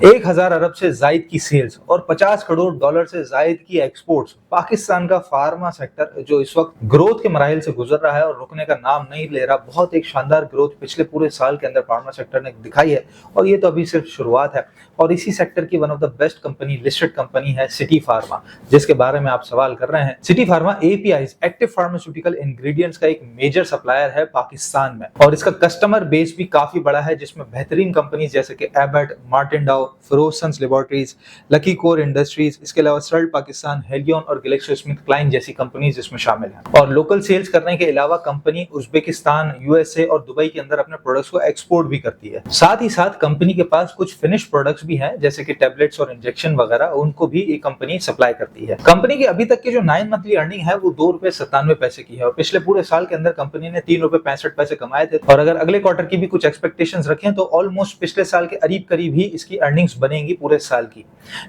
1000 अरब से जायद की सेल्स और 50 करोड़ डॉलर से जायद की एक्सपोर्ट्स। पाकिस्तान का फार्मा सेक्टर जो इस वक्त ग्रोथ के मराहिल से गुजर रहा है और रुकने का नाम नहीं ले रहा, बहुत एक शानदार ग्रोथ पिछले पूरे साल के अंदर फार्मा सेक्टर ने दिखाई है और ये तो अभी सिर्फ शुरुआत है। और इसी सेक्टर की one of the best company, listed company है सिटी फार्मा, जिसके बारे में आप सवाल कर रहे हैं। City pharma APIs, active pharmaceutical ingredients का एक मेजर सप्लायर है पाकिस्तान में और इसका कस्टमर बेस भी काफी बड़ा है, जिसमें बेहतरीन कंपनीज जैसे कि एबट, मार्टिन डाउ, फिरोजसंस लेबोरेटरीज, लकी कोर इंडस्ट्रीज, इसके अलावा सर्ल्ट पाकिस्तान, हेलियन और ग्लेक्सोस्मिथक्लाइन जैसी कंपनीज इसमें शामिल हैं। और लोकल सेल्स करने के अलावा कंपनी उज्बेकिस्तान, यूएसए और दुबई के अंदर अपने प्रोडक्ट्स को एक्सपोर्ट भी करती है। साथ ही साथ कंपनी के पास कुछ फिनिश प्रोडक्ट्स भी हैं, जैसे कि टैबलेट्स और इंजेक्शन वगैरह, उनको भी ये कंपनी सप्लाई करती है। कंपनी की अभी तक की जो 9 मंथली अर्निंग है वो ₹2.97 की है और पिछले पूरे साल के अंदर कंपनी ने ₹3.65 कमाए थे। और अगर अगले क्वार्टर की भी कुछ एक्सपेक्टेशंस रखें तो ऑलमोस्ट पिछले साल के करीब ही इसकी अर्निंग्स बनेंगी पूरे साल की।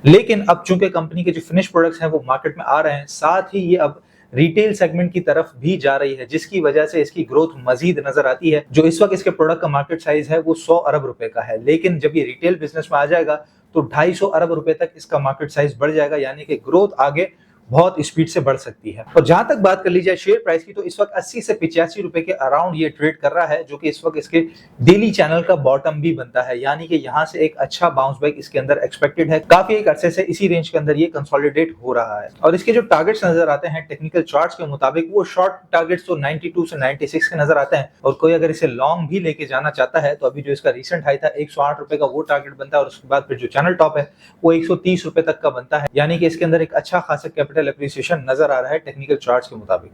लेकिन अब चूंकि कंपनी के जो फिनिश प्रोडक्ट्स हैं वो मार्केट में आ रहे हैं, साथ ही ये अब रिटेल सेगमेंट की तरफ भी जा रही है, जिसकी वजह से इसकी ग्रोथ मजीद नजर आती है। जो इस वक्त इसके प्रोडक्ट का मार्केट साइज है वो 100 अरब रुपए का है, लेकिन जब ये रिटेल बिजनेस में आ जाएगा तो 250 अरब रुपए तक इसका मार्केट साइज बढ़ जाएगा, यानी कि ग्रोथ आगे बहुत स्पीड से बढ़ सकती है। और जहां तक बात कर ली जाए शेयर प्राइस की, तो इस वक्त 80 से 85 रुपए के अराउंड ये ट्रेड कर रहा है, जो कि इस वक्त इसके डेली चैनल का बॉटम भी बनता है, यानी कि यहां से एक अच्छा बाउंस बैक इसके अंदर एक्सपेक्टेड है। काफी एक अरसे से इसी रेंज के अंदर ये कंसोलिडेट हो रहा है। और इसके जो टारगेट्स नजर आते हैं टेक्निकल चार्ट्स के मुताबिक, वो शॉर्ट टारगेट्स तो 92 से 96 के नजर आते हैं। और कोई अगर इसे लॉन्ग भी लेके जाना चाहता है तो अभी जो इसका रिसेंट हाई था 108 रुपए का, वो टारगेट बनता है। और उसके बाद फिर जो चैनल टॉप है वो 130 रुपए तक का बनता है, यानी कि इसके अंदर एक अच्छा खासा कैपिटल एप्रिसिएशन नजर आ रहा है टेक्निकल चार्ट्स के मुताबिक।